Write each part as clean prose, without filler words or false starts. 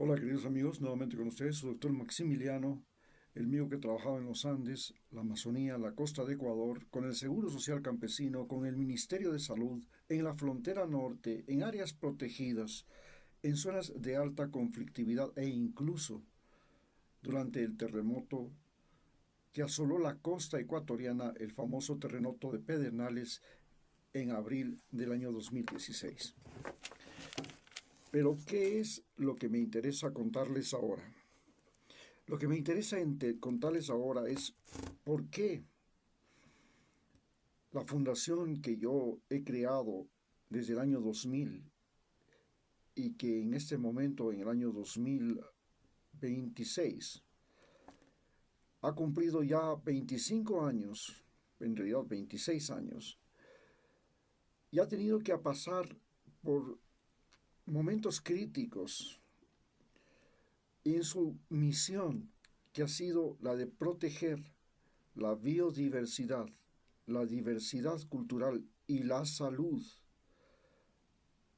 Hola queridos amigos, nuevamente con ustedes, su doctor Maximiliano, el mío que trabajaba en los Andes, la Amazonía, la costa de Ecuador, con el Seguro Social Campesino, con el Ministerio de Salud, en la frontera norte, en áreas protegidas, en zonas de alta conflictividad e incluso durante el terremoto que asoló la costa ecuatoriana, el famoso terremoto de Pedernales en abril del año 2016. Pero, ¿qué es lo que me interesa contarles ahora? Lo que me interesa contarles ahora es por qué la fundación que yo he creado desde el año 2000 y que en este momento, en el año 2026, ha cumplido ya 25 años, en realidad 26 años, y ha tenido que pasar por momentos críticos en su misión, que ha sido la de proteger la biodiversidad, la diversidad cultural y la salud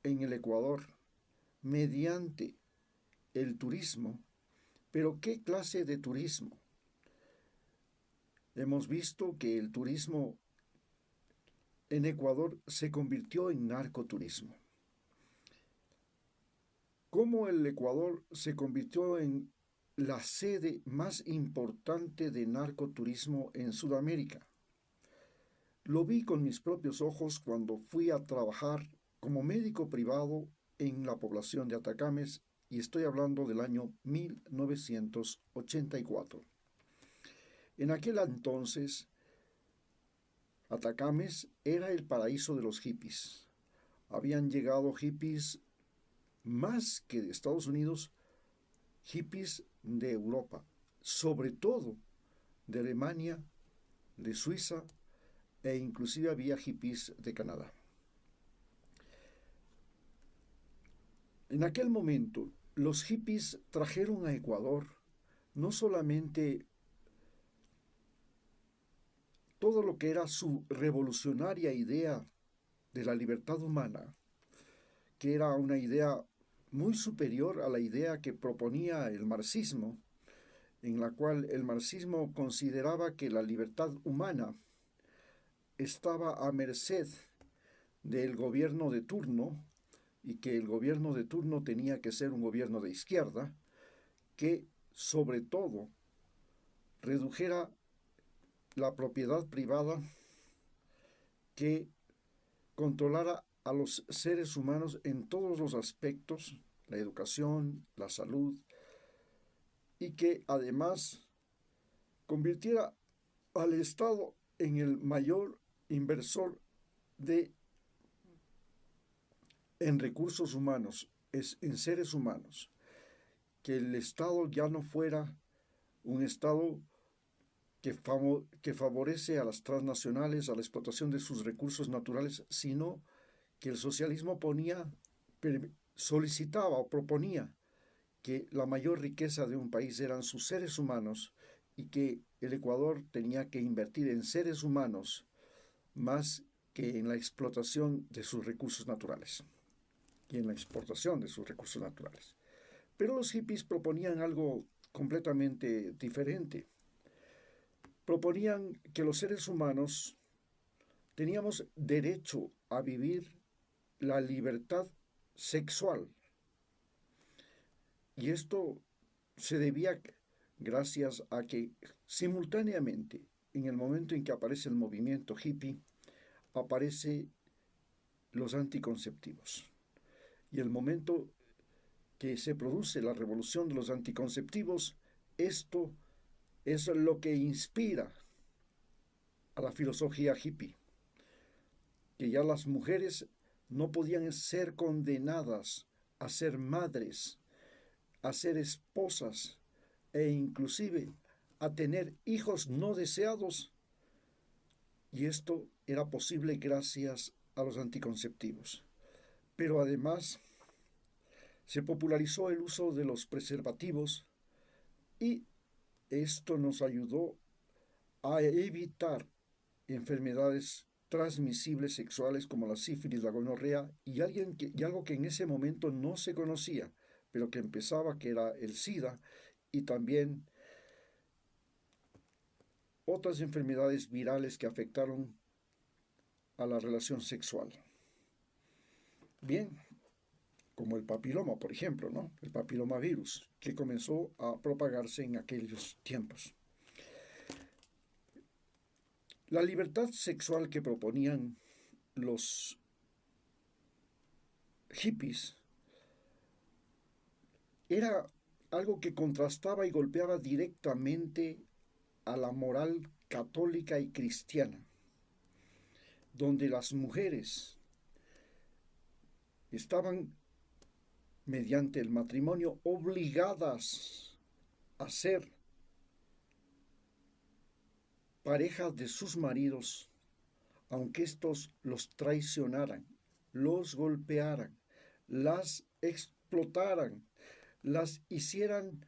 en el Ecuador mediante el turismo. Pero ¿qué clase de turismo? Hemos visto que el turismo en Ecuador se convirtió en narcoturismo. ¿Cómo el Ecuador se convirtió en la sede más importante de narcoturismo en Sudamérica? Lo vi con mis propios ojos cuando fui a trabajar como médico privado en la población de Atacames, y estoy hablando del año 1984. En aquel entonces, Atacames era el paraíso de los hippies. Habían llegado hippies más que de Estados Unidos, hippies de Europa, sobre todo de Alemania, de Suiza e inclusive había hippies de Canadá. En aquel momento, los hippies trajeron a Ecuador no solamente todo lo que era su revolucionaria idea de la libertad humana, que era una idea muy superior a la idea que proponía el marxismo, en la cual el marxismo consideraba que la libertad humana estaba a merced del gobierno de turno y que el gobierno de turno tenía que ser un gobierno de izquierda, que sobre todo redujera la propiedad privada, que controlara a los seres humanos en todos los aspectos, la educación, la salud, y que además convirtiera al Estado en el mayor inversor de, en recursos humanos, en seres humanos, que el Estado ya no fuera un Estado que favorece a las transnacionales, a la explotación de sus recursos naturales, sino que el socialismo solicitaba o proponía que la mayor riqueza de un país eran sus seres humanos y que el Ecuador tenía que invertir en seres humanos más que en la explotación de sus recursos naturales y en la exportación de sus recursos naturales. Pero los hippies proponían algo completamente diferente. Proponían que los seres humanos teníamos derecho a vivir la libertad sexual. Y esto se debía gracias a que simultáneamente, en el momento en que aparece el movimiento hippie, aparece los anticonceptivos. Y el momento que se produce la revolución de los anticonceptivos, esto es lo que inspira a la filosofía hippie, que ya las mujeres no podían ser condenadas a ser madres, a ser esposas e inclusive a tener hijos no deseados, y esto era posible gracias a los anticonceptivos. Pero además se popularizó el uso de los preservativos y esto nos ayudó a evitar enfermedades transmisibles sexuales como la sífilis, la gonorrea y algo que en ese momento no se conocía, pero que empezaba, que era el SIDA, y también otras enfermedades virales que afectaron a la relación sexual. Bien, como el papiloma, por ejemplo, ¿no? El papilomavirus, que comenzó a propagarse en aquellos tiempos. La libertad sexual que proponían los hippies era algo que contrastaba y golpeaba directamente a la moral católica y cristiana, donde las mujeres estaban, mediante el matrimonio, obligadas a ser parejas de sus maridos, aunque éstos los traicionaran, los golpearan, las explotaran, las hicieran.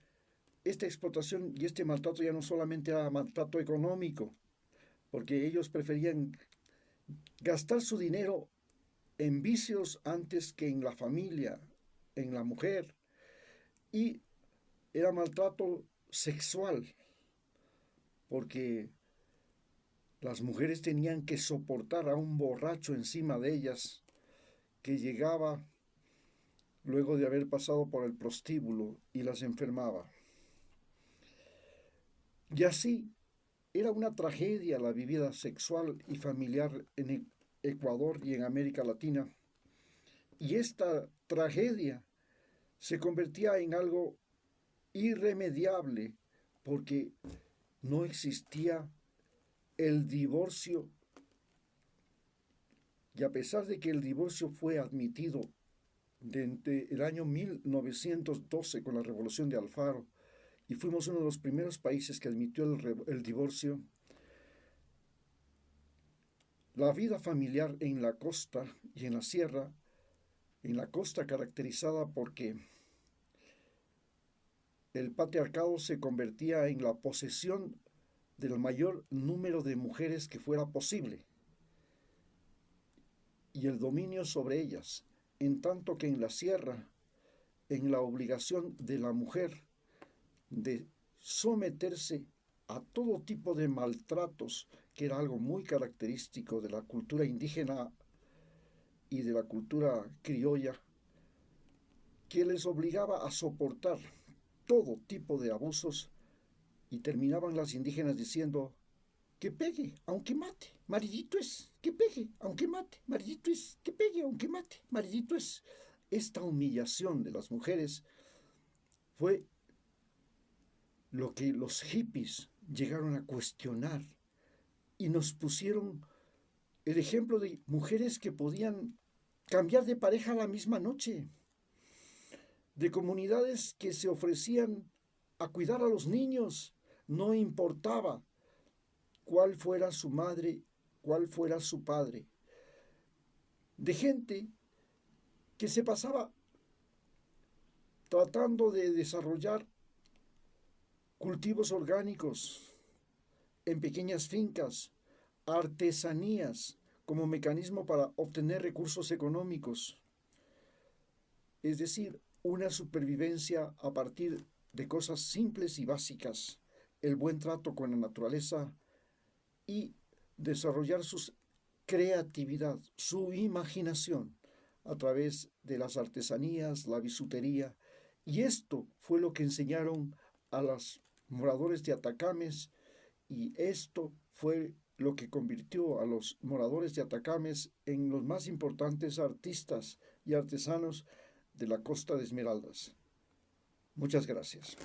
Esta explotación y este maltrato ya no solamente era maltrato económico, porque ellos preferían gastar su dinero en vicios antes que en la familia, en la mujer, y era maltrato sexual, porque las mujeres tenían que soportar a un borracho encima de ellas que llegaba luego de haber pasado por el prostíbulo y las enfermaba. Y así era una tragedia la vida sexual y familiar en Ecuador y en América Latina. Y esta tragedia se convertía en algo irremediable porque no existía el divorcio. Y a pesar de que el divorcio fue admitido desde el año 1912 con la Revolución de Alfaro, y fuimos uno de los primeros países que admitió el divorcio, la vida familiar en la costa y en la sierra, en la costa caracterizada porque el patriarcado se convertía en la posesión del mayor número de mujeres que fuera posible y el dominio sobre ellas, en tanto que en la sierra, en la obligación de la mujer de someterse a todo tipo de maltratos, que era algo muy característico de la cultura indígena y de la cultura criolla, que les obligaba a soportar todo tipo de abusos, y terminaban las indígenas diciendo: que pegue, aunque mate, maridito es, que pegue, aunque mate, maridito es, que pegue, aunque mate, maridito es. Esta humillación de las mujeres fue lo que los hippies llegaron a cuestionar y nos pusieron el ejemplo de mujeres que podían cambiar de pareja la misma noche, de comunidades que se ofrecían a cuidar a los niños, no importaba cuál fuera su madre, cuál fuera su padre, de gente que se pasaba tratando de desarrollar cultivos orgánicos en pequeñas fincas, artesanías como mecanismo para obtener recursos económicos, es decir, una supervivencia a partir de cosas simples y básicas, el buen trato con la naturaleza y desarrollar su creatividad, su imaginación a través de las artesanías, la bisutería. Y esto fue lo que enseñaron a los moradores de Atacames, y esto fue lo que convirtió a los moradores de Atacames en los más importantes artistas y artesanos de la Costa de Esmeraldas. Muchas gracias.